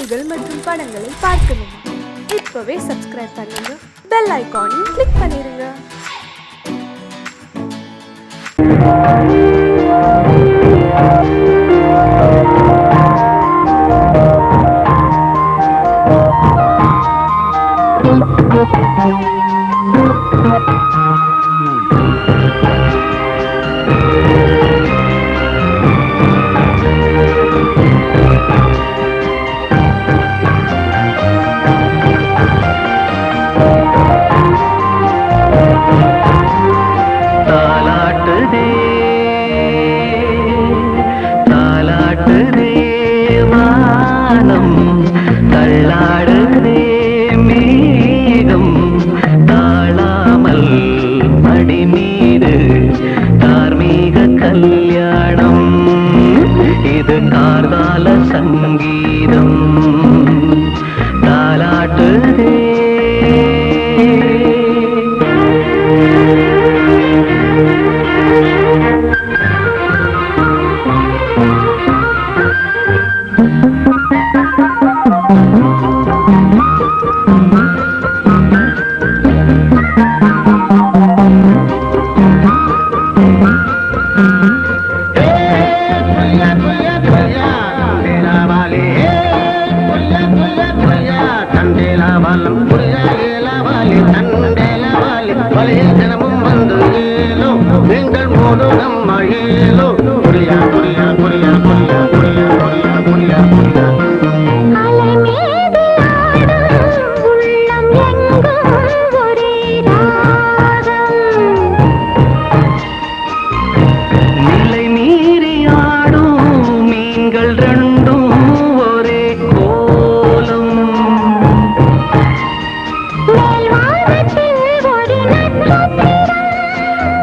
நிகழ்ச்சிகள் மற்றும் படங்களை பார்க்கணுமா? இப்பவே சப்ஸ்கிரைப் பண்ணுங்க, பெல் ஐகானையும் கிளிக் பண்ணிருங்க. சங்கீதம் தாலாட்டுதே தினமும் வந்து ஏலோ எங்கள் மோதும் மகிழோ புரியா புரியா புரியா புரியா புரியா புரியா புரியா புரியா நிலை மீறி ஆடும் மீன்கள் ரெண்டும் ஒரே கோலம்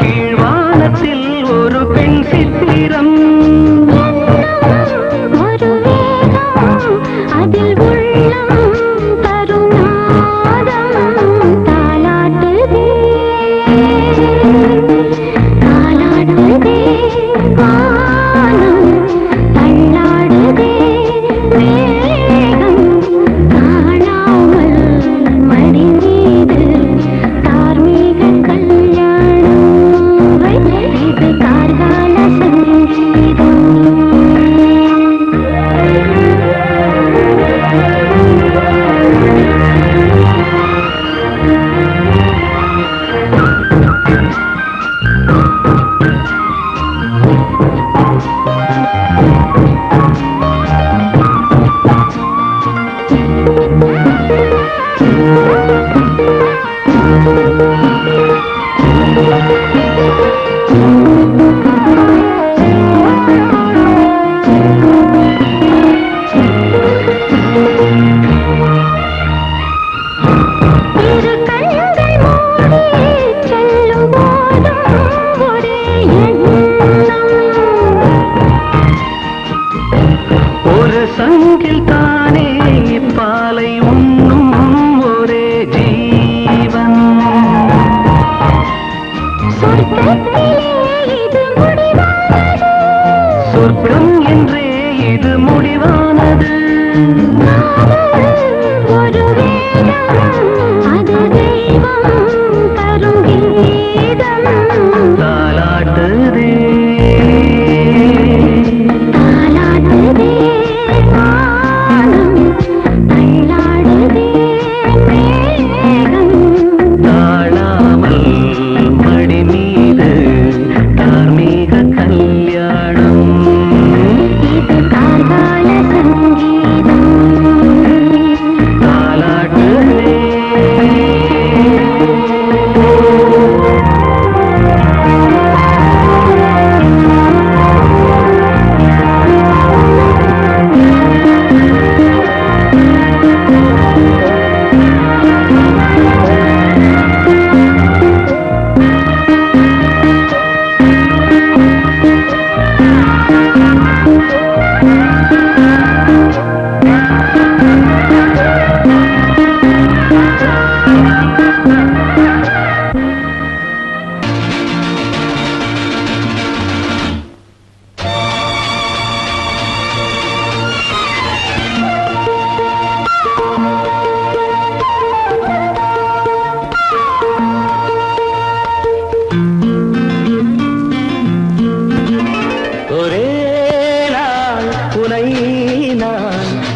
கீழ்வானத்தில் ஒரு பெண் சித்திரம் அதில் உள்ளம் தருநாதம் தாலாட்டுதே தாலாட்டுதே வானம் தள்ளாடுதே மேகம் காணாமல் மடி மீது தார்மீக கல்யாணம் இது கார்கால சங்கீதம். ஒரு சங்கில் தானே பாலை உண்ணும் ஒரே ஜீவன் சொர்க்கம் என்றே இது முடிவானது ஒரு அது தெய்வம் தரும் கீதம் தாலாட்டுதே தாலாட்டுதே வானம் தள்ளாடுதே மேகம் தாழாமல் மடி மீது தார்மீக கல்யாணம் இது கார்கால சங்கீதம்.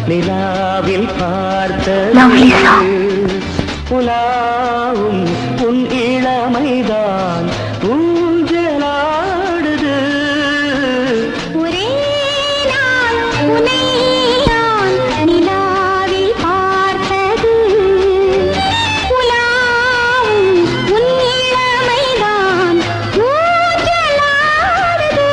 நிலாவில் Lovely பார்த்தது song. புலாவும் உன் இளமைதான் ஊஞ்சலாடுது ஒரே நாள் உன்னை நான் நிலாவில் பார்த்தது உலாவும் உன் இளமைதான் ஊஞ்சலாடுது.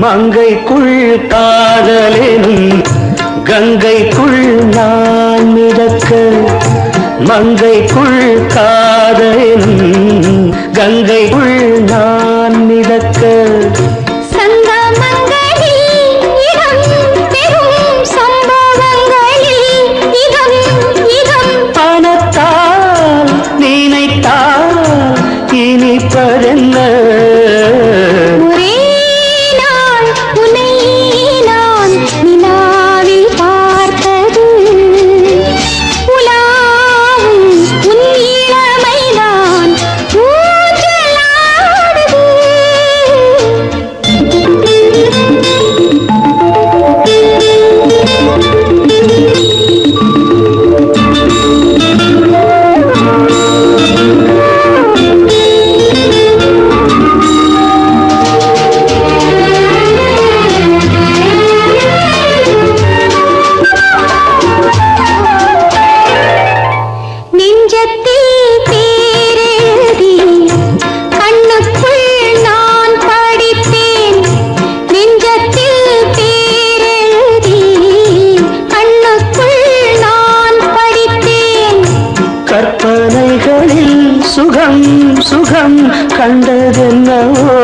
மங்கைக்குள் காதலெனும் கங்கைக்குள் நான் மிதக்க மங்கைக்குள் காதலெனும் கங்கைக்குள் நான் மிதக்க சங்கமங்களில் இடம் பெறும் சம்பவங்களில் இதம் இதம் பணத்தால் நினைத்தால் இனிப்பதென்ன ஒரே நாள் உன்னை நான் நிலாவில் பார்த்தது உலாவும் உன் இளமைதான் ஊஞ்சலாடுது. நெஞ்சத்தில் பேரெழுதி கண்ணுக்குள் நான் படித்தேன் நெஞ்சத்தில் பேரெழுதி கண்ணுக்குள் நான் படித்தேன் கற்பனைகளில் சுகம் சுகம் கண்டதென்னவோ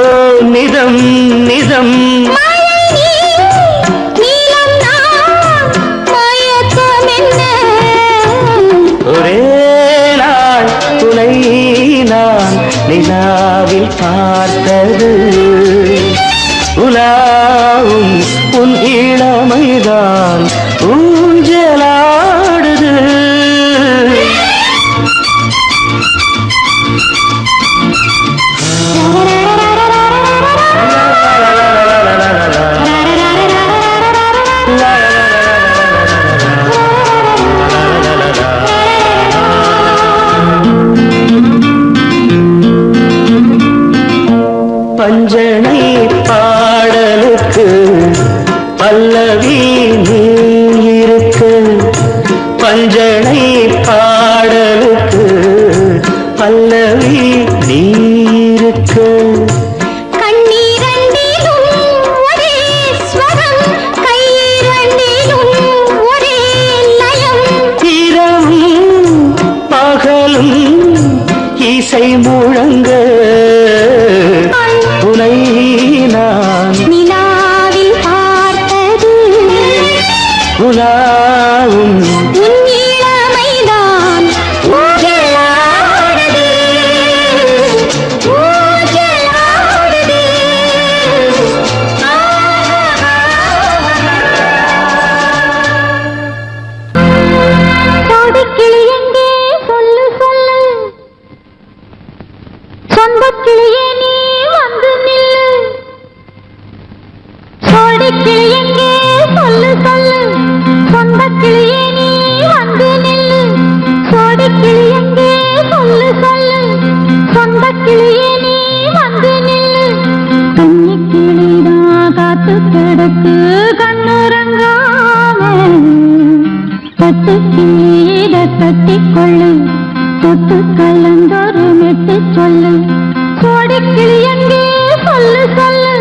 நிதம் நிதம் மழை நீலம் நான் மயக்கம் என்ன ஒரே நாள் துணை நான் நிலாவில் பார்த்தது உலாவும் உன் இளமைதான் ஊஞ்சலாடுது பஞ்சனை பாடலுக்கு பல்லவி நீ இருக்கு பஞ்சனை பாடலுக்கு பல்லவி நீ இருக்கு கண்ணீரண்டிலும் ஒரே ஸ்வரம் கையிரண்டிலும் ஒரே லயம் இரவும் பகலும் இசை முழங்க உனை நான் நிலாவில் பார்த்தது உலாவும் உன் இளமைதான் ஊஞ்சலாடுது ஊஞ்சலாடுது. கோடிக்கிளி எங்கே சொல்லு சொல்லு சொந்தக்கிளியே நீ வந்து நில்லு கோடிக்கிளி எங்கே சொல்லு சொல்லு சொந்தக்கிளியே நீ வந்து நில்லு கோடிக்கிளி எங்கே சொல்லு சொல்லு சொந்தக்கிளியே நீ வந்து நில்லு கன்னிக்கிளிதான் காத்து கிடக்கு கண்ணுறங்காம தட்டுக்கிளியிட தட்டிக்கொள்ளு தொட்டு கலந்தொரு மெட்டு சொல்லு கோடிக்கிளி எங்கே சொல்லு சொல்லு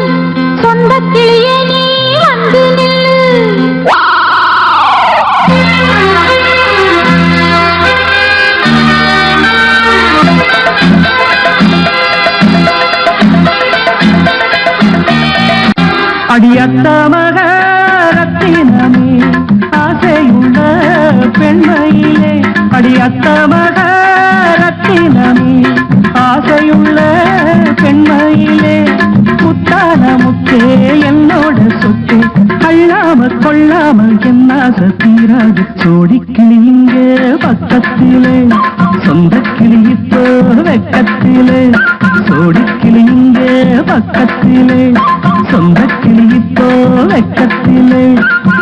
சொந்தக்கிளியே நீ வந்து நில்லு. அடியத்த மக ரத்தினமே ஆசையுள்ள பெண்மையிலே அடியத்த மக ரத்தினமே ஆசையுள்ள பெண்மையிலே என்ன தீராது சோடிக்கிளி இங்கே பக்கத்திலே சொந்த கிளி இப்போ வெக்கத்திலே சோடிக்கிளி இங்கே பக்கத்திலே சொந்த கிளி இப்போ வெக்கத்திலே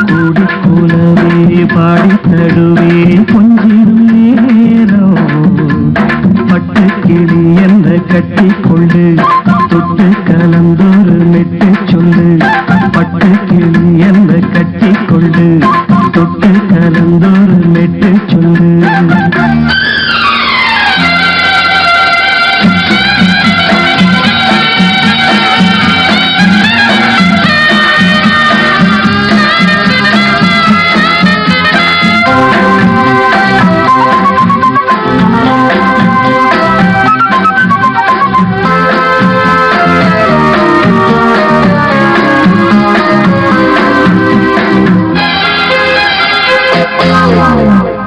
கூடி கூலவே பாடி தடுவே கொஞ்சிடும் நேரம் பட்டு கிளி என்ன கட்டி கொண்டு தொட்டு கலந்தொரு மெட்டு சொல்லு பட்டு கிளி என்ன கட்டி கொண்டு தொட்டு கலந்தொரு மெட்டு சொல்லு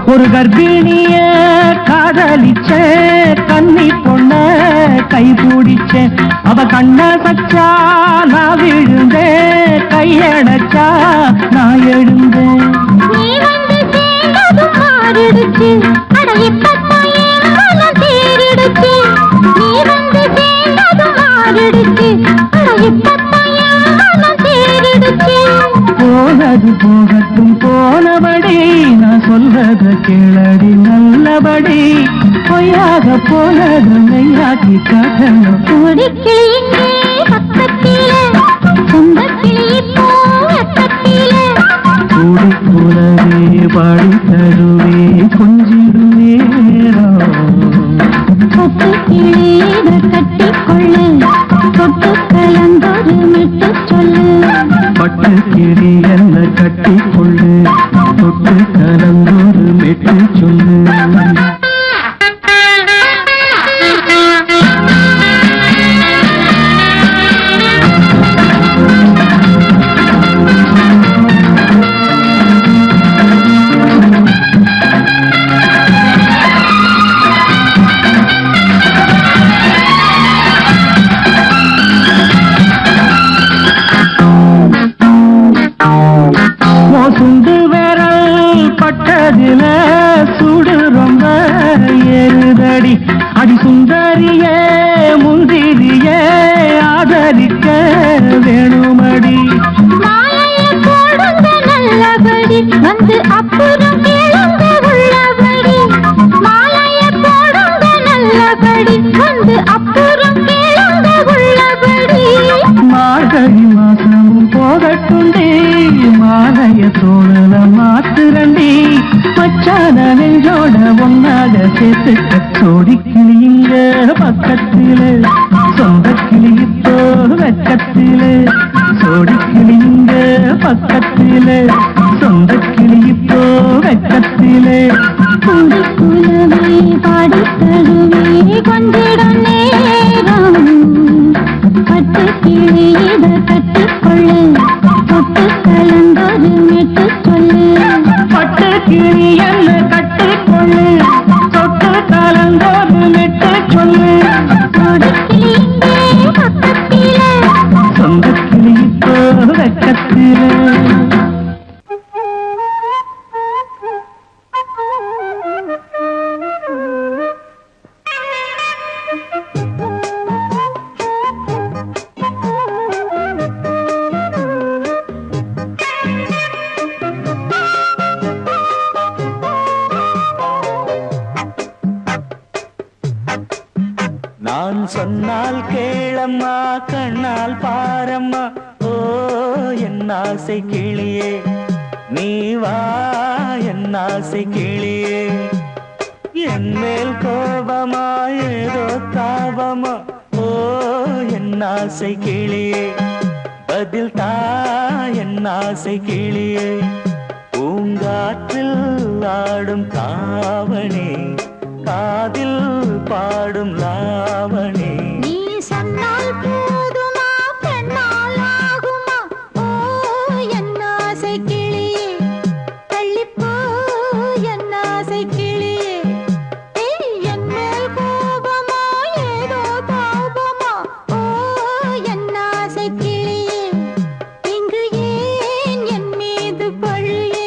ஒரு கர்ப்பிணிய காதலிச்ச கன்னி பொண்ண கை பிடிச்ச அவ கண்ண சச்சா நான் விழுந்தேன் கையடைச்சா நான் எழுந்தேன் நீ வந்து சேர்ந்ததும் மாறிடுச்சு அட இப்பத்தான் என் மனம் தேறிடுச்சு நீ வந்து சேர்ந்ததும் மாறிடுச்சு அட இப்பத்தான் என் மனம் தேறிடுச்சு போனது போகட்டும் போனபடி நான் சொல்றத கேளடி நல்லபடி பொய்யாக போனது மெய்யாக்கி காட்டணும் கூடிக்கிளி இங்கே பக்கத்திலே சொந்த கிளி இப்போ வெக்கத்திலே கூடி கூடவே பாடி தருவே கொஞ்சிடும் நேரம் பட்டு கிளி இதை கட்டிக்கொள்ளு தொட்டு கலந்தொரு மெட்டு சொல்லு பட்டு கிளி என்ன கட்டி கொள்ளு தொட்டு கலந்தொரு மெட்டு சொல்லு சுண்டு விரல் பட்டதில சுடு ரொம்ப ஏறுதடி அடி சுந்தரியே முந்திரியே ஆதரிக்க வேணுமடி மாலையை போடுங்க நல்லபடி வந்து அப்புறம் கேளுங்க உள்ளபடி மாலையை போடுங்க நல்லபடி வந்து அப்புறம் கேளுங்க உள்ளபடி மார்கழி மாசமும் போகட்டுண்டி மாலைய தோழல மாத்துரண்டி மச்சான நெஞ்சோட ஒன்னாக சேர்த்துக்க சோடி கிளியுங்க பக்கத்திலே சொந்த கிளி இப்போ வெக்கத்திலே சோடி கிளியுங்க பக்கத்திலே சொந்த கிளி இப்போ வெக்கத்திலே கூடி குலவை பாடி தருவே கொஞ்சிடம் நேரம் பட்டு கிளி இதை கட்டிக்கொள்ளு தொட்டு கலந்தொரு மெட்டு சொல்லு பட்டு கிளி என்ன கட்டிக்கொள்ளு தொட்டு கலந்தொரு மெட்டு சொல்லு கூடிக்கிளி இங்கே பக்கத்திலே சொந்த கிளி இப்போ வெக்கத்திலே நான் சொன்னால் கேளம்மா கண்ணால் பாரம்மா ஓ என் ஆசை கிளியே நீ வா என் ஆசை கிளியே என் மேல் கோபமா ஏதோ தாபமா ஓ என் ஆசை கிளியே பதில் தா என் ஆசை கிளியே பூங்காற்றில் ஆடும் தாவணி காதில் பாடும் லாவணி நீ சொன்னால் போதுமா பெண்ணால் ஆகுமா ஓ என் ஆசை கிளியே தள்ளிப்போ என் ஆசை கிளியே என் மேல் கோபமா ஏதோ தாபமா ஓ என் ஆசை கிளியே இங்கு ஏன் என் மீது பழியே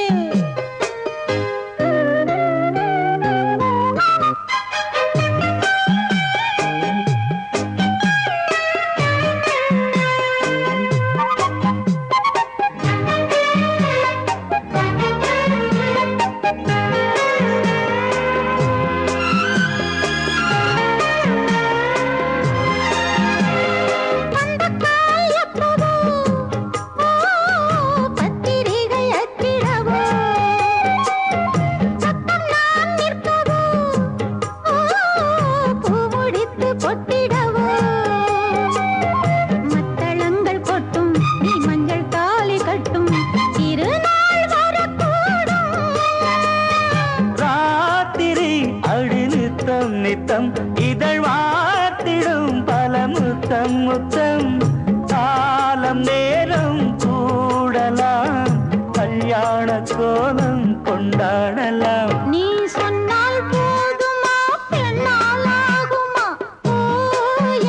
காலம் நேரம் கூடலாம் கல்யாண கோலம் கொண்டாடலாம். நீ சொன்னால் போதுமா பெண்ணால் ஆகுமா ஓ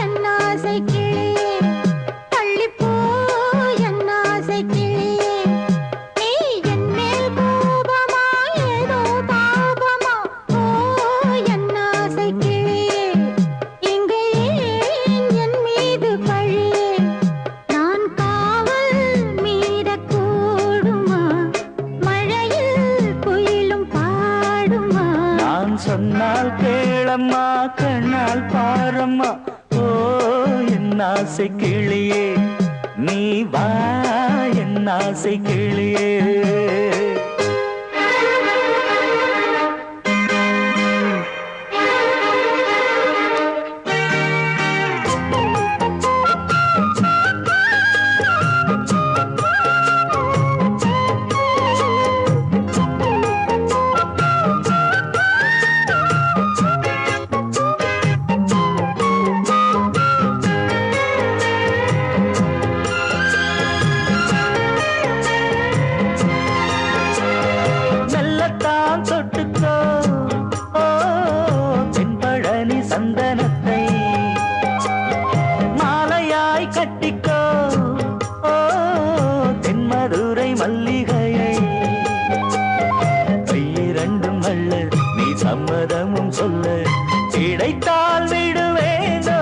என் ஆசை கிளியே தள்ளிப்போ என் ஆசை கிளியே நீ என் மேல் கோபமா ஏதோ தாபமா ஓ என் ஆசை கிளியே இங்கே ஏன் என் மீது பழியே நான் காவல் மீறக்கூடுமா மழையில் குயிலும் பாடுமா நான் சொன்னால் கேளம்மா கண்ணால் பாரம்மா ஓ என் ஆசை கிளியே நீ வா என் ஆசை கிளியே. மெல்லத்தான் தொட்டுக்கோ ஓ தென்பழனி சந்தனத்தை மாலையாய் கட்டிக்கோ ஓ தென்மதுரை மல்லிகையை கையிரண்டும் அள்ள நீ சம்மதமும் சொல்ல கிடைத்தால் விடுவேனோ.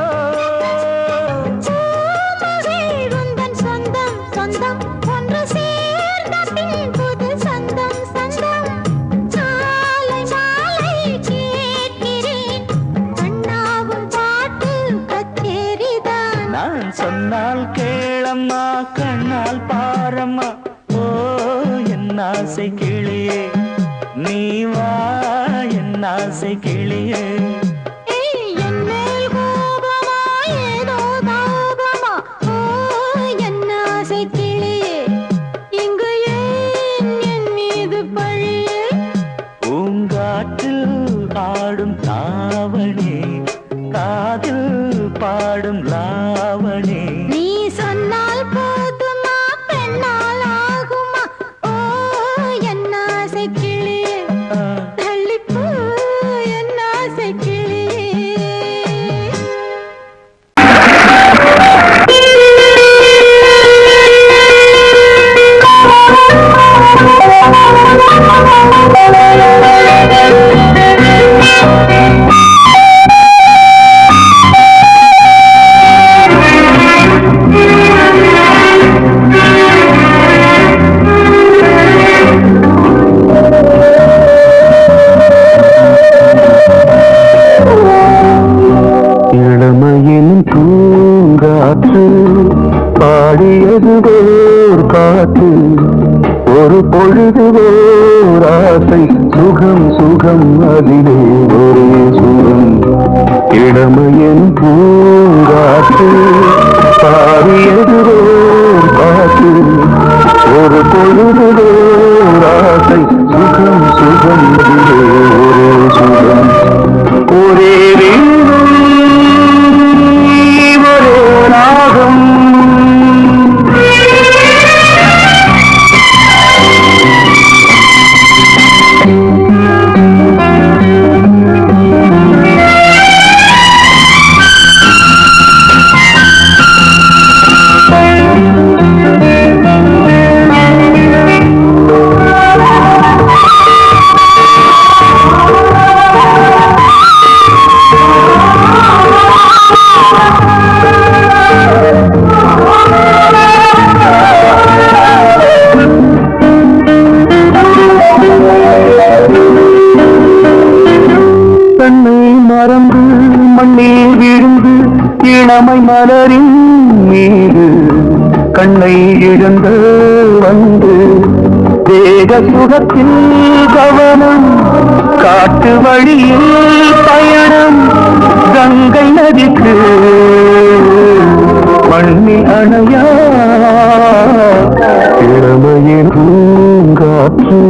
உந்தன் சொந்தம் சொந்தம் ஒன்று சேர்ந்த பின் புது சொந்தம் சொந்தம் மாலை மாலை கேட்கிறேன் கண்ணாவும் பாட்டு கச்சேரிதான் நான் சொன்னால் கேளம்மா கண்ணால் பாரம்மா ஓ என் ஆசை கிளியே நீ வா என் ஆசை கிளியே. என் மேல் கோபமா ஏதோ தாபமா ஓ என் ஆசை கிளியே இங்கு ஏன் என் மீது பழியே பூங்காற்றில் ஆடும் தாவணி காதில் பாடும் லாவணி நீ சொன்னால் போதுமா பெண்ணால் ஆகுமா ஓ என் ஆசை கிளியே தள்ளிப்போ என் ஆசை கிளியே இளமையின் பூங்காற்று பாடியது ஓர் காற்று ஒரு பொழுது ஓர் ஆசை சுகம் சுகம் அதிலே ஒரே சுகம். இளமையின் பூங்காற்று பாடியது ஓர் காற்று ஒரு பொழுது ஓர் ஆசை சுகம் சுகம் அதிலே ஒரே சுகம். ஒரே வீடும் ஒரே ராகம் இளமை மலரின் மீது கண்ணை இழந்து வந்து தேக சுகத்தில் கவனம் காட்டு வழியில் பயணம் கங்கை நதிக்கு மண்ணி அணையா இளமையின் பூங்காற்று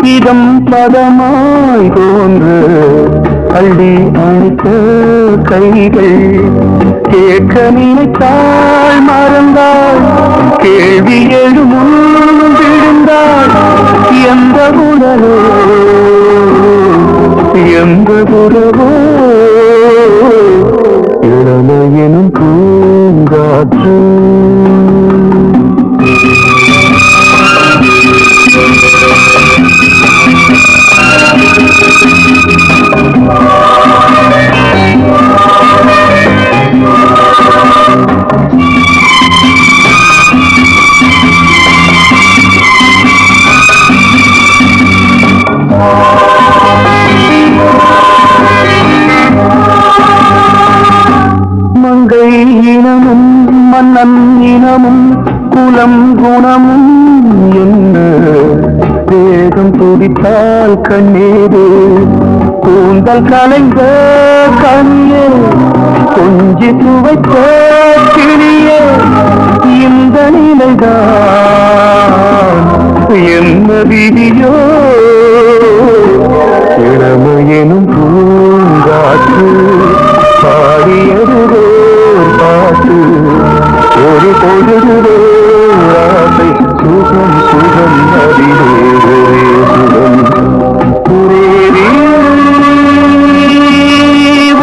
இதம் பதமாய் தோன்று அள்ளி அணைத்த கைகள் கேட்க நினைத்தாள் மறந்தாள் கேள்வி எழுமுன் விழுந்தாள் எந்த உணரோ எந்த உறவோ இளமையெனும் பூங்காற்று மங்கை இனமும் மன்னன் இனமும் குலம் குணமும் என்ன வேகம் துடித்தால் கண்ணீரு கூந்தல் கலைந்த கண்ணியே கொஞ்சி துவைத்த கிளியே இந்த நிலைதான் என்ன விதியோ இளமையெனும் பூங்காற்று பாடியதுவே பாட்டு ஒரு பொழுதுவே ஆசை சுகம் சுகம் அதிலே ஒரே சுகம் ஒரே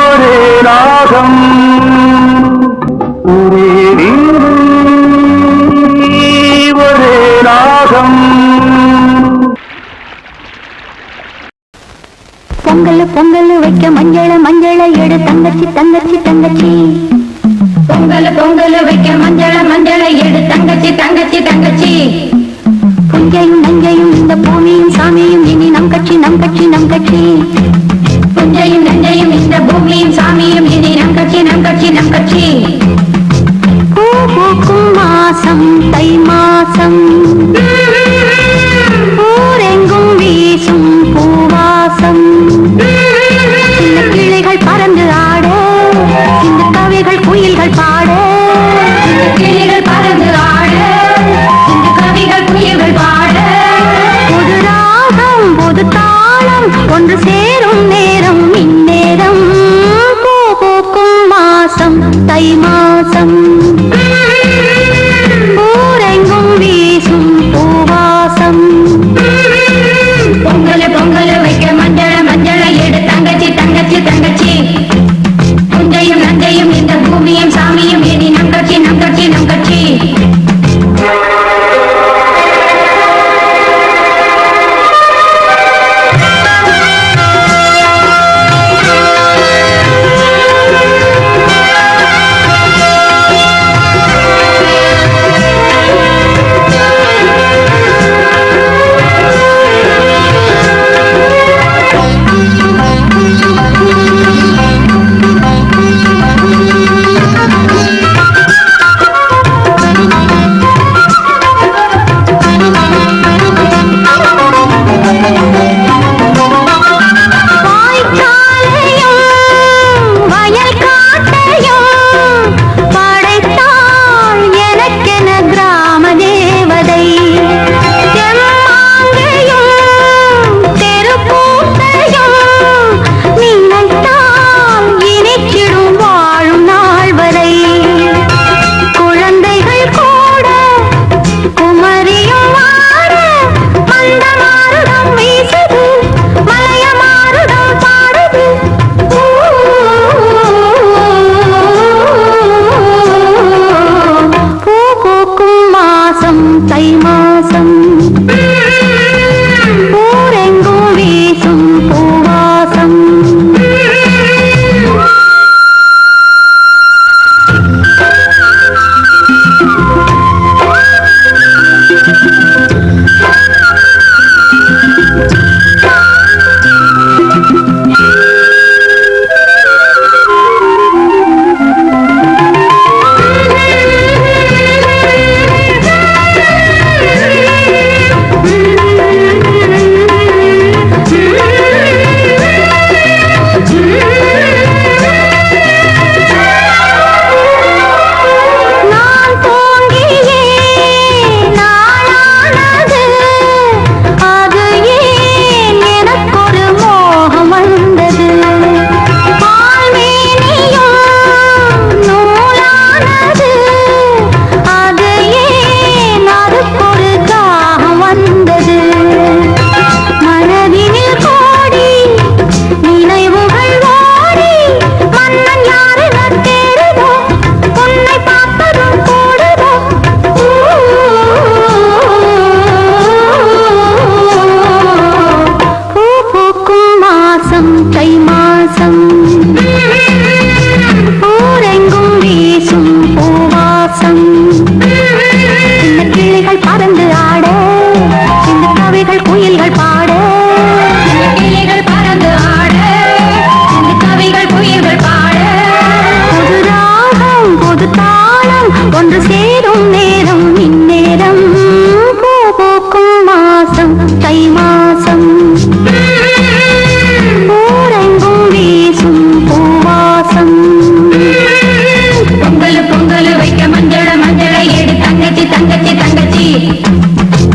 ஒரே ராகம் ஒரே ஒரே ராகம் பொங்கல் பொங்கல் வைக்க மஞ்சள மஞ்சள எடு தங்கச்சி தங்கச்சி தங்கச்சி பொங்கல் பொங்கல் வைக்க மஞ்சள மஞ்சள எடு தங்கச்சி தங்கச்சி தங்கச்சி புஞ்சையும் நஞ்சையும் இந்த பூமியும் சாமியும் இனி நம் கட்சி நம் கட்சி நம் கட்சி புஞ்சையும் நஞ்சையும் இந்த பூமியும் சாமியும் இனி நம் கட்சி நம் கட்சி நம் கட்சி பூ பூக்கும் மாசம் தை மாசம் ஊரெங்கும் வீசும் பூவாசம் சின்ன கிளைகள் பறந்து ஆட இந்த கவிகள் குயில்கள் பாட கிளைகள் பறந்து ஆட இந்த கவிகள் குயில்கள் பாட புது ராகம் புது தாளம் ஒன்று சேரும்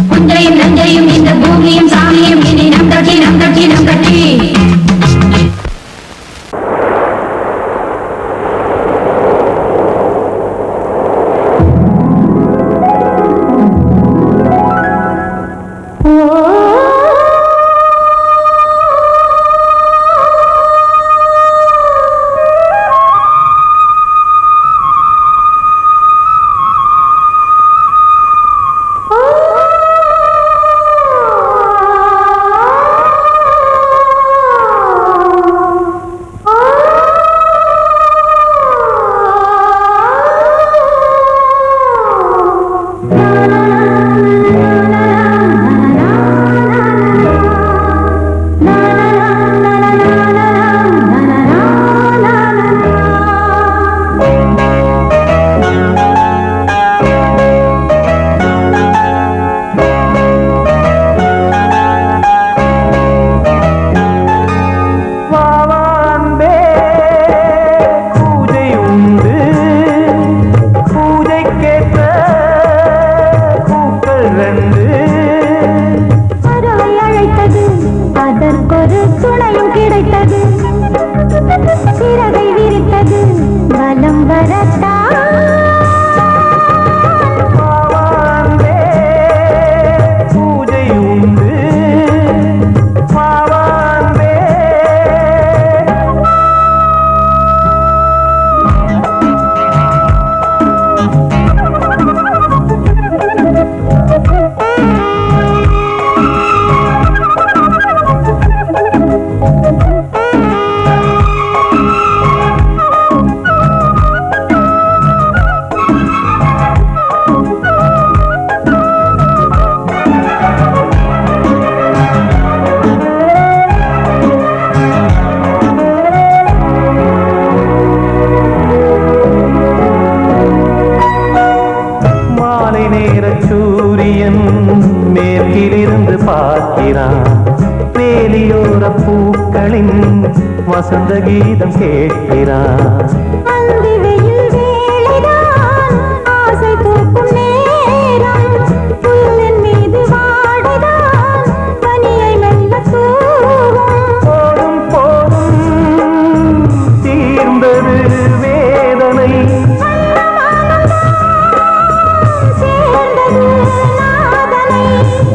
புஞ்சையும் நஞ்சையும் இந்த பூமியும் சாமியும் இனி நம் கட்சி நம் கட்சி நம் கட்சி. வேலியோர பூக்களின் வசந்த கீதம் கேட்கிறான். போதும் போதும் தீர்ந்தது வேதனை,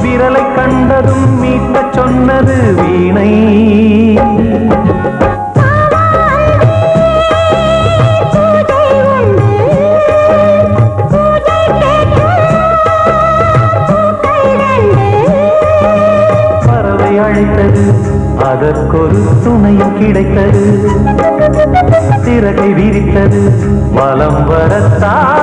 விரலை கண்டதும் மீட்ட சொன்னது வீணை. பறவை அழைத்தது, அதற்கொரு துணையும் கிடைத்தது, சிறகை விரித்தது வலம் வரத்தான்.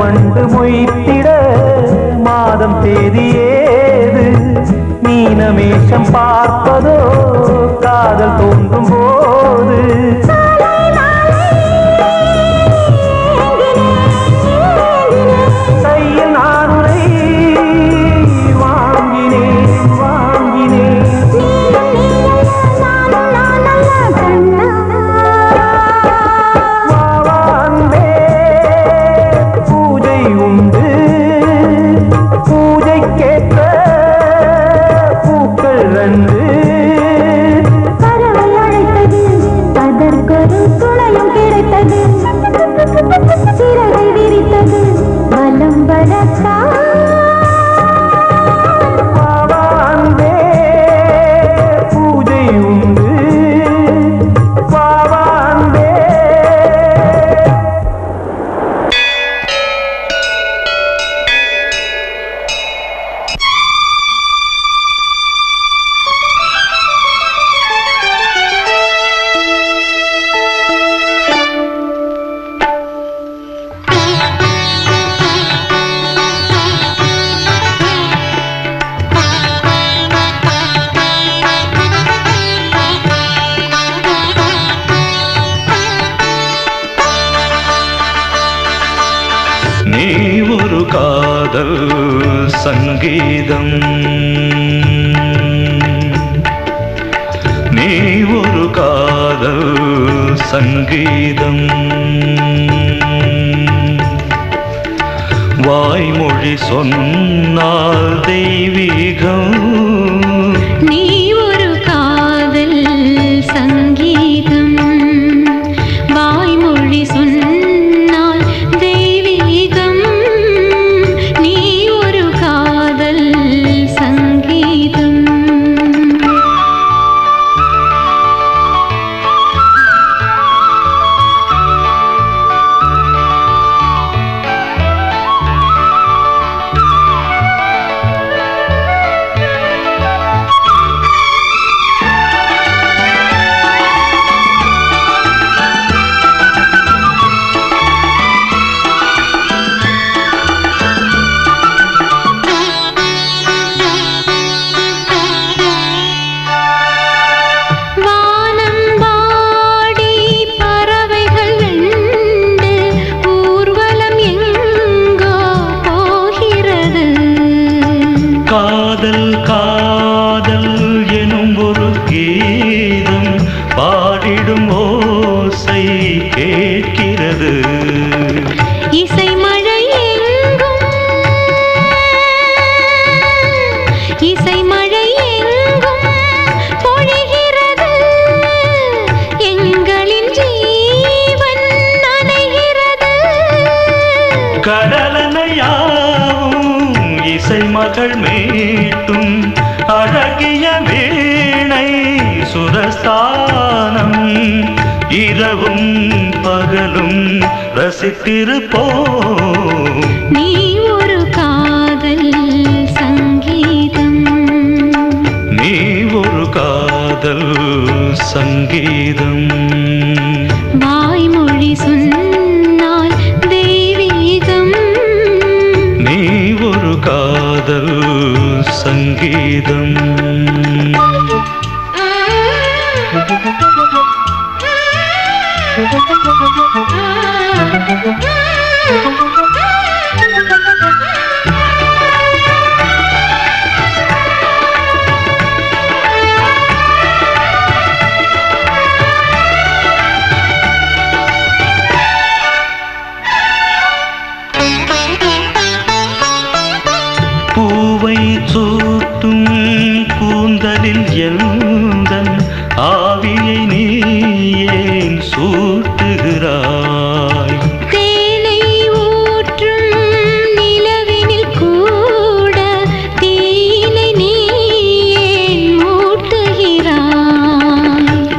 வண்டு மொய்த்திட மாதம் தேதி ஏது, மீனமேஷம் பார்ப்பதோ காதல் தோன்றும் போது. கையில் நானுரை வாங்கினேன் வாங்கினேன். சங்கீதம் நீ ஒரு காதல் சங்கீதம் வாய்மொழி சொன்னால் தெய்வீகம் நீ ஒரு காதல் சங்கீதம் வாய்மொழி சொன்னால் தெய்வீகம் நீ ஒரு காதல் சங்கீதம் காதல் காதல் எனும் ஒரு கீதம் பாடிடும் ஓசை கேட்கிறது இசை மழை எங்கும் இசை மழை எங்கும் பொழிகிறது எங்களின் ஜீவன் நனைகிறது கடலனையாவும் இசை மகள் மீட்டும் அழகிய வீணை சுரஸ்தானம் இரவும் பகலும் ரசித்திருப்போம் நீ ஒரு காதல் சங்கீதம் நீ ஒரு காதல் சங்கீதம் வாய்மொழி சொன்னால் தெய்வீகம் நீ ஒரு காதல் சங்கீதம் பூவை சூட்டும் கூந்தலில் எந்தன் ஆவியை நீ ஏன் சூட்டுகிறாய் தேனை ஊற்றும் நிலவினில் கூட தீனை நீ ஏன் மூட்டுகிறாய்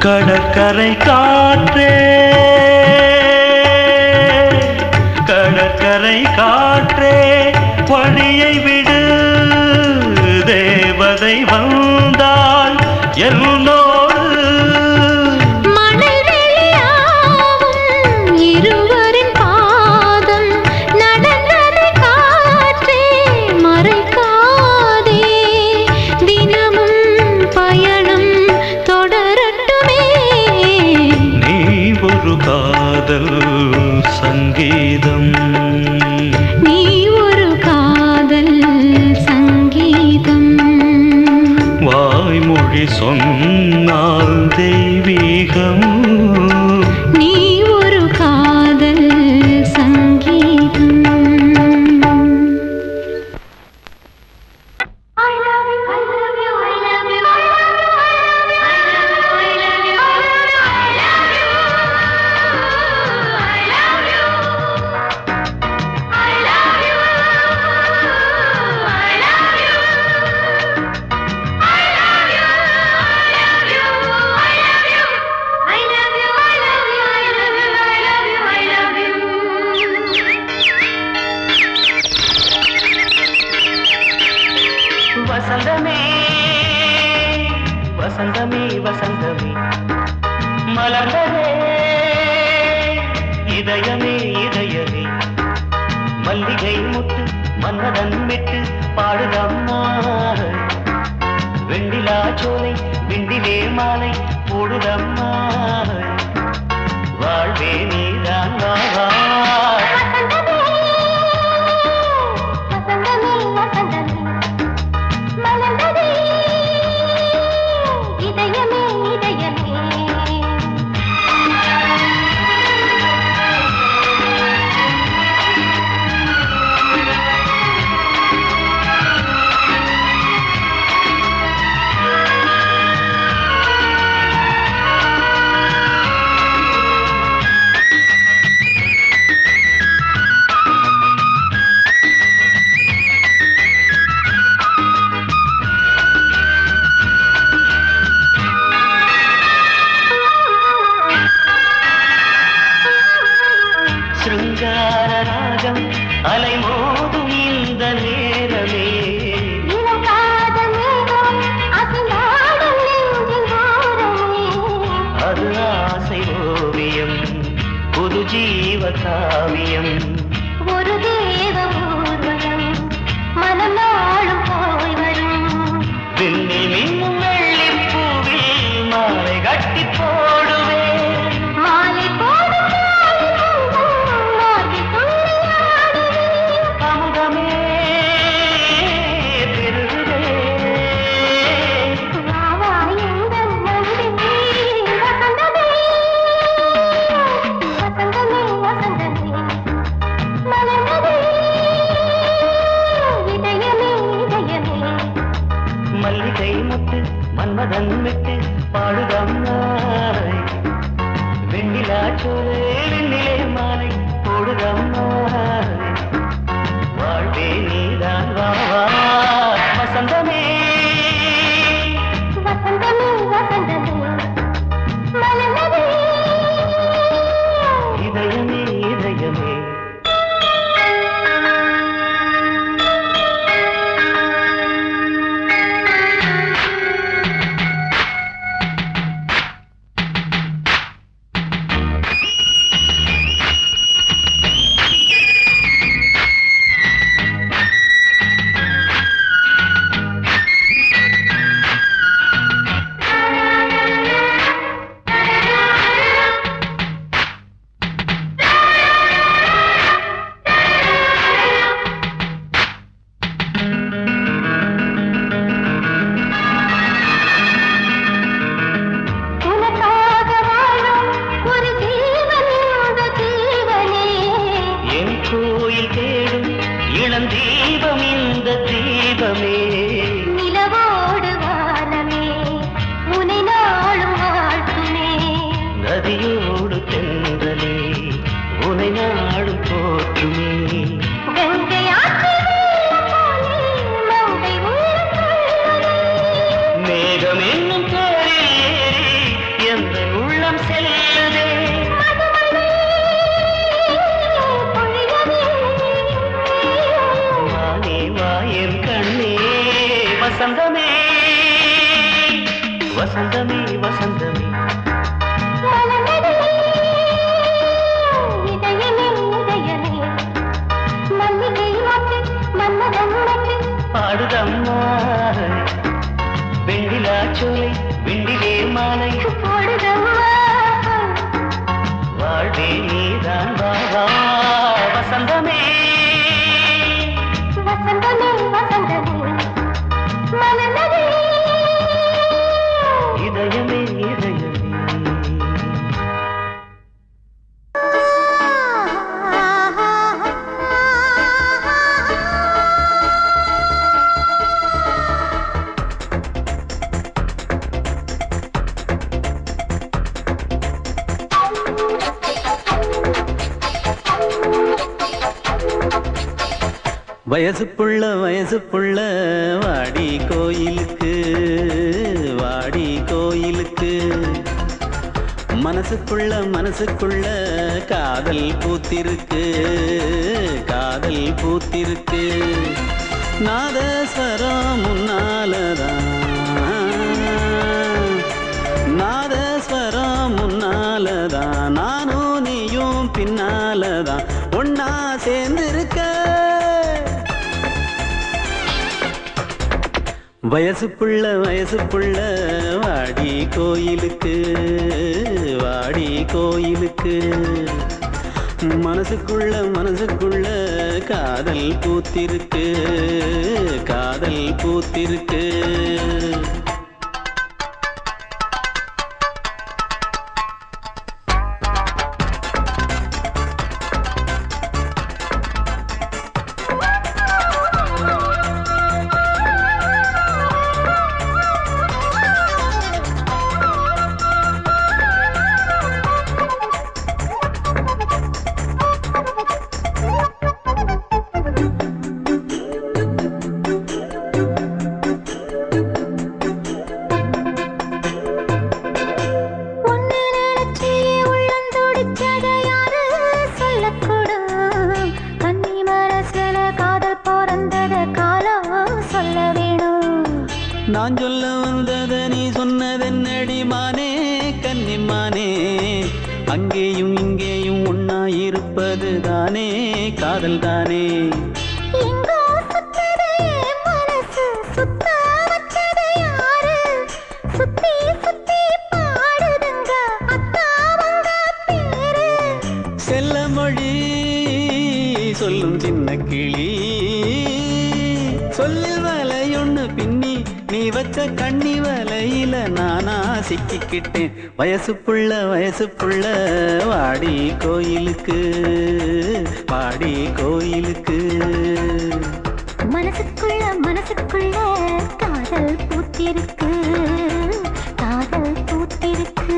கடற்கரை காற்றே கடற்கரை காற்றே வழியை விடு தேவதை வந்தால் என்னோடு மணல் வெளியாகும் இருவரின் பாதம் நடந்ததை காற்றே மறைக்காதே தினமும் பயணம் தொடரட்டுமே நீ ஒரு காதல் சங்கீதம் நீ ஒரு காதல் சங்கீதம் வாய்மொழி சொன்னால் தெய்வீகம் நீ ஒரு காதல் சங்கீதம் வசந்தமே வசந்தமே வசந்தமே மலர்ந்ததே இதயமே இதயமே மல்லிகை முட்டு மன்னதன் விட்டு பாடுதம்மா வெண்ணிலா சோலை விண்டிலே மாலை போடுதம்மா வாழ்வே நீதான் வா காவியம் ஒரு தேவ ஊர்வலம் மனம் நாளும் போய் வரும் விண்ணில் மின்னும் வெள்ளிப் பூவில் மாலை கட்டி போடுவேன் மாலை போடும் மார்கழி துள்ளியாடுவேன் அமுதமே பெருகுதே வா வா எங்கள் நந்தினி வசந்தமே வசந்தமே வசந்தமே மலர்ந்ததே இதயமே இதயமே மல்லிகை முத்து மன்மதன் விட்டு பாடுதம்மாய் வெண்ணிலா சோலை வெண்ணிலே மாலை போடுதம்மாய் வாழ்வே நீதான் வா வா வசந்தமே வசந்தமே வசந்தமே மலர்ந்ததே இதயமே இதயமே உனக்காக வாழும் ஒரு ஜீவன் இந்த ஜீவனே என் கோயில் தேடும் இளம் தீபம் இந்த தீபமே நிலவோடு வானமே உனை நாளும் வாழ்த்துமே நதியோடு தென்றலே உனை நாடும் போற்றுமே கங்கை ஆற்று வெள்ளம் போலே மங்கை உள்ளம் துள்ளுதே. மேகம் என்னும் பேரில் ஏறி எந்த உள்ளம் செல்லுதே மதுமலை பொழியவே. வானே வாயன் கண்ணே வசந்தமே வசந்தமே வசந்தமே மலர்ந்ததே இதயமே இதயமே மல்லிகை மொட்டு மன்மதன் மொட்டு பாடுதம்மா வெண்ணிலா சோலை வெண்டிலே மாலை போடுதம்மா வாழ்வே நீதான் வா வா வசந்தமே வசந்தமே வசந்தமே மலர்ந்ததே இதயமே இதயமே வயசு புள்ள வாடி கோயிலுக்கு மனசுக்குள்ள காதல் பூத்திருக்கு நாதஸ்வரம் முன்னாலதான் நானும் நீயும் பின்னாலதான் ஒன்னா சேர்ந்திருக்க வயசு புள்ள வாடி கோயிலுக்கு மனசுக்குள்ள காதல் பூத்திருக்கு நான் சொல்ல வந்தத நீ சொன்னதென்னடி மானே கன்னிமானே அங்கேயும் இங்கேயும் ஒன்னாயிரு இருப்பது தானே காதல் தானே. எங்கோ சுத்ததே மனசு சுத்த வச்சது யாரு? சுத்தி சுத்தி பாடுதுங்க அத்தாவங்க பேரு. செல்ல மொழி சொல்லும் சின்ன கிளி சொல்லில் வலையொன்னு பின்னி நீ வச்ச கண்ணி வலையில நானா சிக்கிக்கிட்டேன். வயசு புள்ள வாடி கோயிலுக்கு வாடி கோயிலுக்கு. மனசுக்குள்ள காதல் பூத்திருக்கு காதல் பூத்திருக்கு.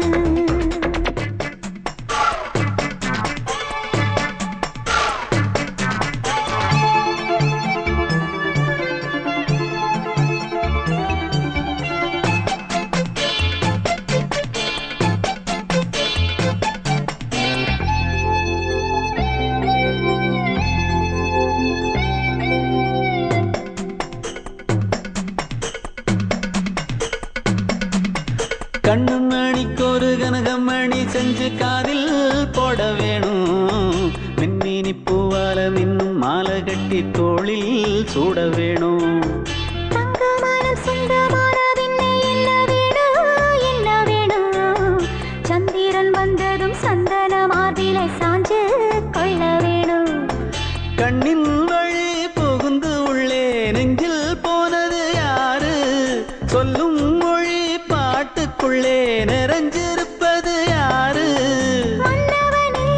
கண்ணு மணிக்கு ஒரு கனகமணி செஞ்சு காதில் போட வேணும். மின்மினி பூவால மின்னும் மாலை கட்டி தோளில் சூட வேணும். தங்கமான சுந்தமான பின்னே என்ன வேணும்? சந்திரன் வந்ததும் சந்தன மார்பிலை சாஞ்சு கொள்ள வேணும். கண்ணின் வழி புகுந்து உள்ளே நெஞ்சில் போனது யாரு? சொல்லும் மொழி பாட்டுக்குள்ளே நிறைஞ்சிருப்பது யாரு? மன்னவனே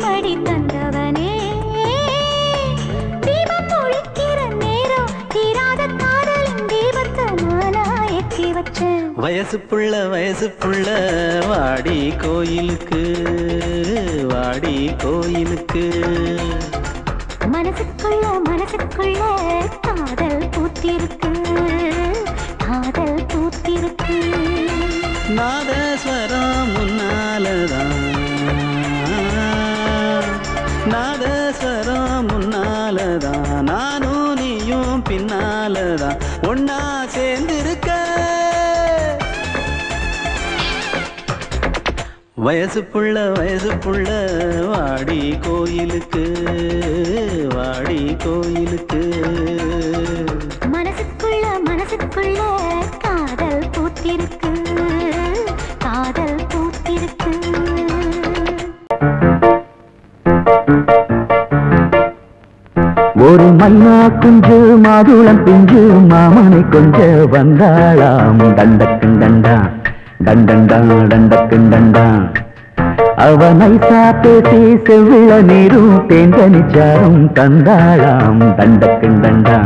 மடி தந்தவனே தீபம் ஒழிக்கிற நேரம் தீராத காதலின் தீபத்தை நானா ஏற்றி வச்சேன். வயசு புள்ள வாடி கோயிலுக்கு வாடி கோயிலுக்கு. மனசுக்குள்ள காதல் பூத்திருக்கு காதல் பூத்திருக்கு. நாதஸ்வரம் முன்னாலதான் நாதஸ்வரம் முன்னாலதான் நானும் நீயும் பின்னாலதான் ஒன்னா சேர்ந்திருக்க. வயசு புள்ள வாடி கோயிலுக்கு வாடி கோயிலுக்கு. மனசுக்குள்ள காதல் பூத்திருக்கு காதல் பூத்திருக்கு. ஒரு மன்னா குஞ்சு மாதுளம் பிஞ்சு மாமனை கொஞ்ச வந்தாளாம். தண்டக்குண்டண்டா டண்டண்டா டண்டக்குண்டண்டா. அவனை சாப்பேசி செவ்விள நீரும் தேந்தனிச்சாரும் தந்தாளாம். தண்டக்குண்டண்டா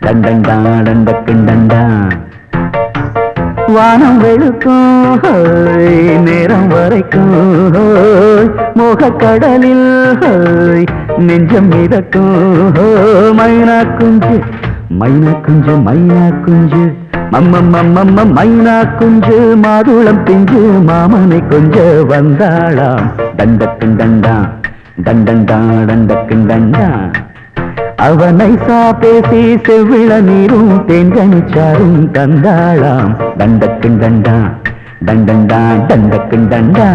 டண்டண்டா டண்டக்குண்டண்டா. வானம் வெளுக்கும் நேரம் வரைக்கும் மோகக்கடலில் நெஞ்சம் மிதக்கும். மைனா குஞ்சு மைனா குஞ்சு மைனா குஞ்சு மம்மம்மம்மம்ம மைனா குஞ்சு மாதுளம் பிஞ்சு மாமனை கொஞ்ச வந்தாளாம். தண்டக்குண்டண்டா டண்டண்டா டண்டக்குண்டண்டா. அவனை சாப்பேசி செவ்விள நீரும் தேங்கனிச்சாரும் தந்தாளாம். தண்டக்குண்டண்டா டண்டண்டா டண்டக்குண்டண்டா.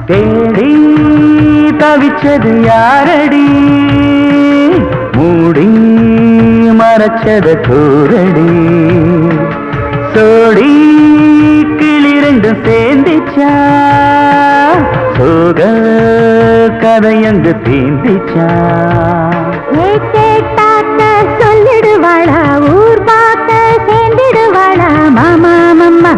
தேடி தவிச்சது யாரடி மூடி மறைச்சத கூரடி சோடி கிளிரண்டு சேர்ந்திச்சா சோக கதையங்கு தீந்திச்சா கேட்டாக்க சொல்லிடுவாளா ஊர் பார்த்த சேர்ந்திடுவாளா மாமா மம்மா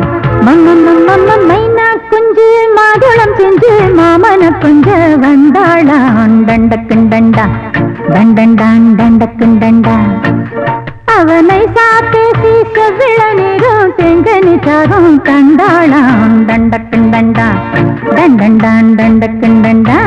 மம்ம மைனா குஞ்சு மாதுளம் செஞ்சு மாமன் மாமன கொஞ்ச வந்தாளான் தண்டக்குண்டண்டா தண்டண்டான் தண்டக்குண்டண்டா அவனை சாப்பேசி செவ்விள நீரும் தெங்கனி சாரும் கண்டாளான் தண்டக்குண்டண்டா தண்டண்டான் தண்டக்குண்டண்டா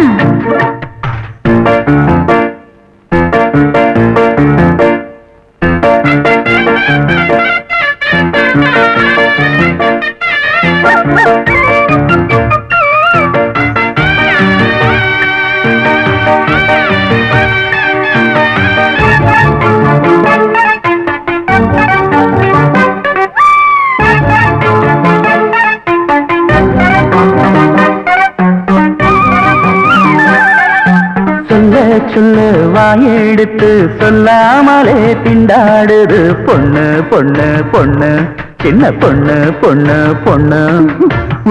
சொல்லு வாயெடுத்து சொல்லாமலே திண்டாடுது பொண்ணு பொண்ணு பொண்ணு சின்ன பொண்ணு பொண்ணு பொண்ணு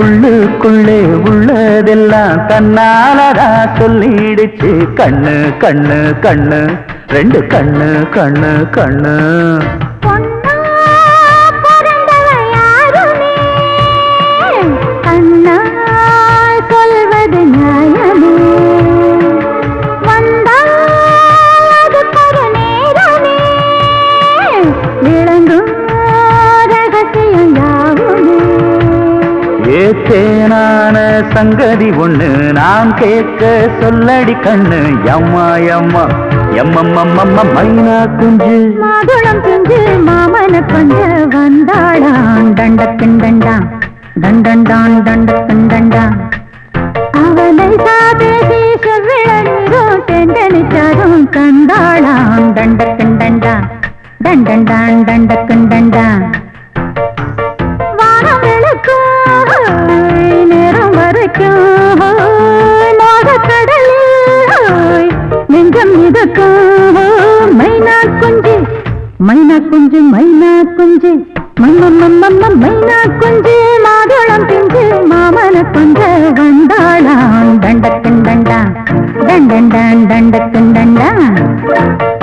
உள்ளுக்குள்ளே உள்ளதெல்லாம் தன்னாலதா சொல்லிடுச்சு கண்ணு கண்ணு கண்ணு ரெண்டு கண்ணு கண்ணு கண்ணு சொல்வது நியாயமே ஏத்தேனான சங்கதி ஒண்ணு நான் கேட்க சொல்லடி கண்ணு எம்மா எம்மா எம்மம்மம்மம்ம மைனா குஞ்சு மாதுளம் குஞ்சு மாமன கொஞ்ச வந்தாளான் தண்டக்குண்டண்டா தண்டண்டான் தண்டக்குண்டண்டா அவனை சாதேசி செவ்விள நீரும் தெண்டனிச்சாரும் கண்டாளான் தண்டக்குண்டண்டா தண்டண்டான் தண்டக்குண்டண்டா வானம் விளக்கும் நேரம் வரைக்கும் மோகக்கடலில் நெஞ்சம் மிதக்கும் மைனா குஞ்சு மைனா குஞ்சு மைனா குஞ்சு மைனா குஞ்சு மாதுளம் பிஞ்சு மாமன கொஞ்ச வந்தாளான் தண்டக்குண்டண்டா தண்டண்டான் தண்டக்குண்டண்டா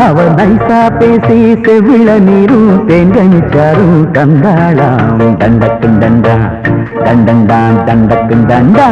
அவன் நைசா பேசி செவிள நீரும் தேங்கனிச்சாரும் தந்தாளாம் தண்டக்குண்டண்டா தண்டண்டான் தண்டக்குண்டண்டா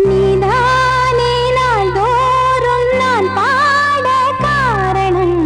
நீதானே நாள்தோறும் நான் பாட காரணம்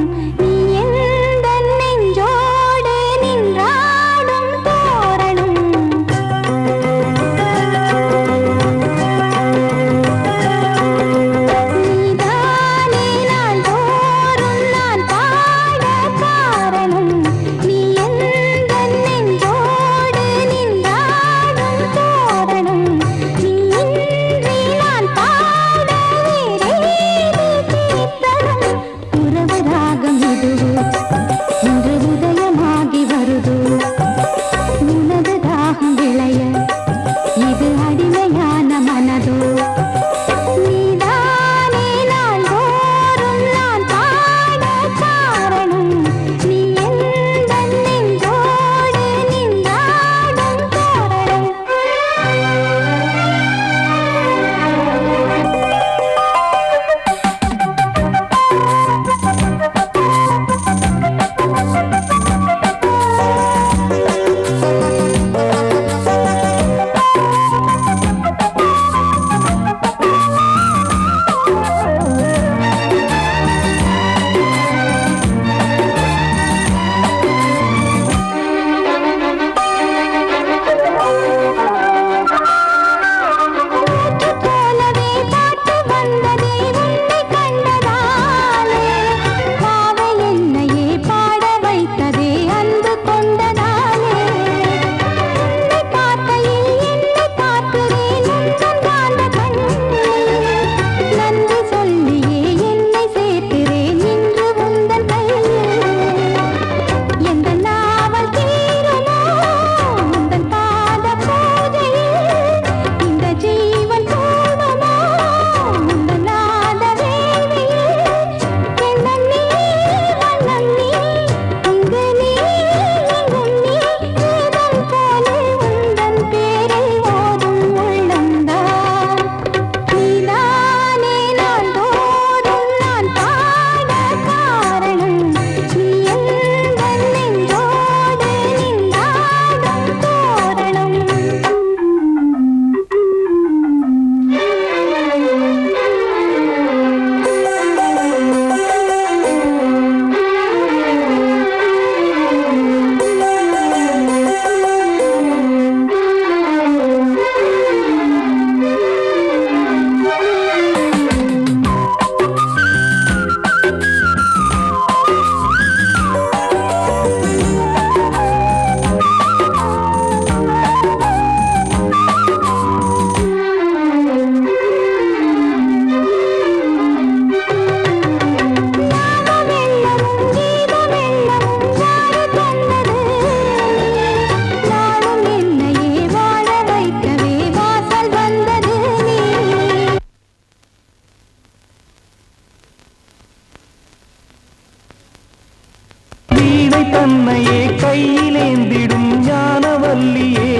தன்னையே கையிலேந்திடும் ஞானவல்லியே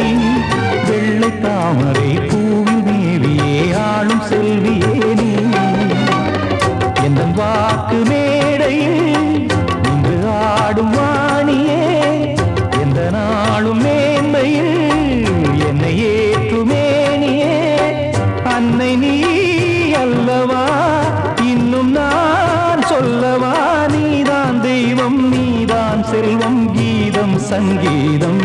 நீ வெள்ளை தாமரை பூவில் மேவியே ஆளும் செல்வியே நீ எந்த வாக்கு மேடையில் இன்று ஆடும் வாணியே எந்த நாளும் மேன்மையில் என்னை ஏற்றுமேனியே அன்னை நீ அல்லவா இன்னும் நான் சொல்லவா நீதான் தெய்வம் நீதான் செல்வம் கீதம் சங்கீதம்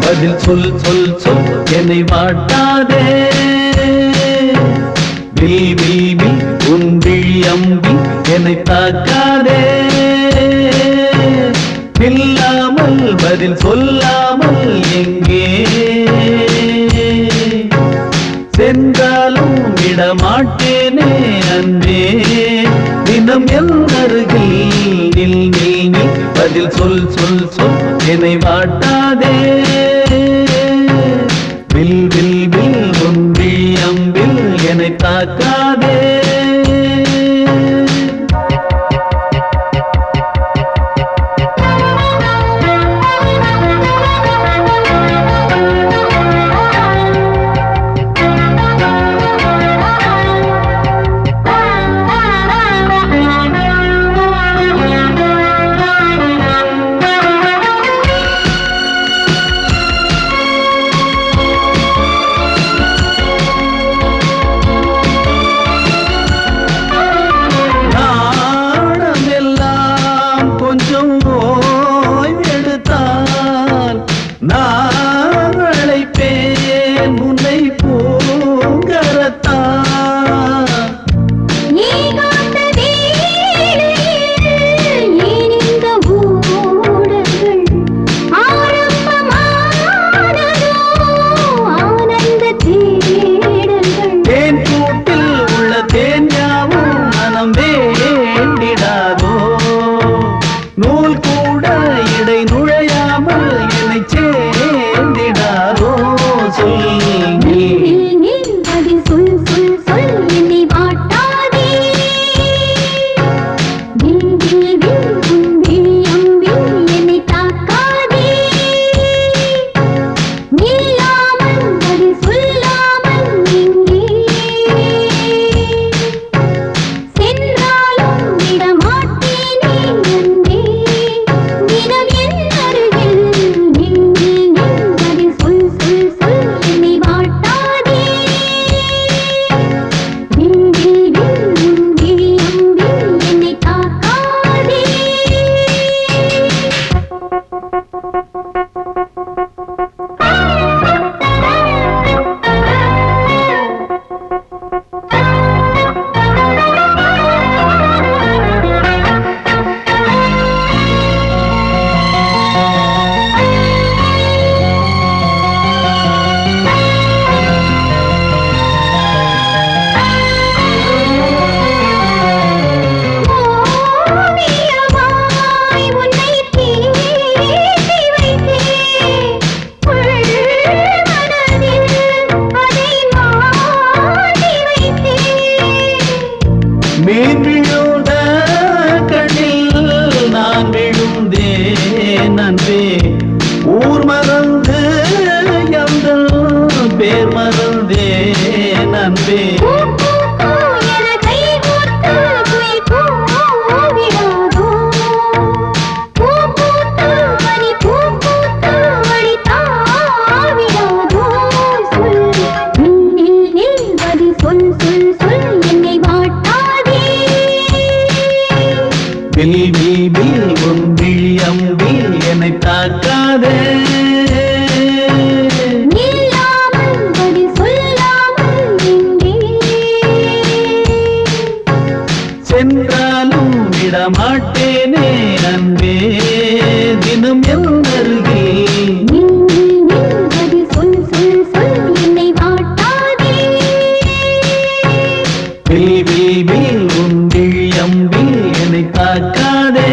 பதில் சொல் சொல் சொல் என்னை வாட்டாதே வில் வில் வில் உன் விழி அம்பி என்னை தாக்காதே இல்லாமல் பதில் சொல்லாமல் எங்கே சென்றாலும் விடமாட்டேனே அன்பே தினம் என் அருகில் நில் நில் நில் பதில் சொல் சொல் சொல் என்னை வாட்டாதே வில் வில் வில் ஒன்றி அம்பில் என்னை தாக்காதே ஊர் மறந்து எந்த பேர் மறந்தே அன்பே பூ பூ பூ என கை கோர்த்து குயில் கூவிடாதோ பூ பூத்து மணி பூ பூத்து மணி தாவிடாதோ சொல் நில் நில்வது சொல் சொல் சொல் என்னை வாட்டாதே வில் வில் வில் உன் விழி அம்பில் என்னை தாக்காதே நில்லாமல் பதில் சொல்லாமல் எங்கே சென்றாலும் விடமாட்டேனே அன்பே தினம் என் அருகில் நில் நில் பதில் சொல் சொல் சொல் என்னை வாட்டாதே வில் வில் வில் உன் விழி அம்பில் என்னை தாக்காதே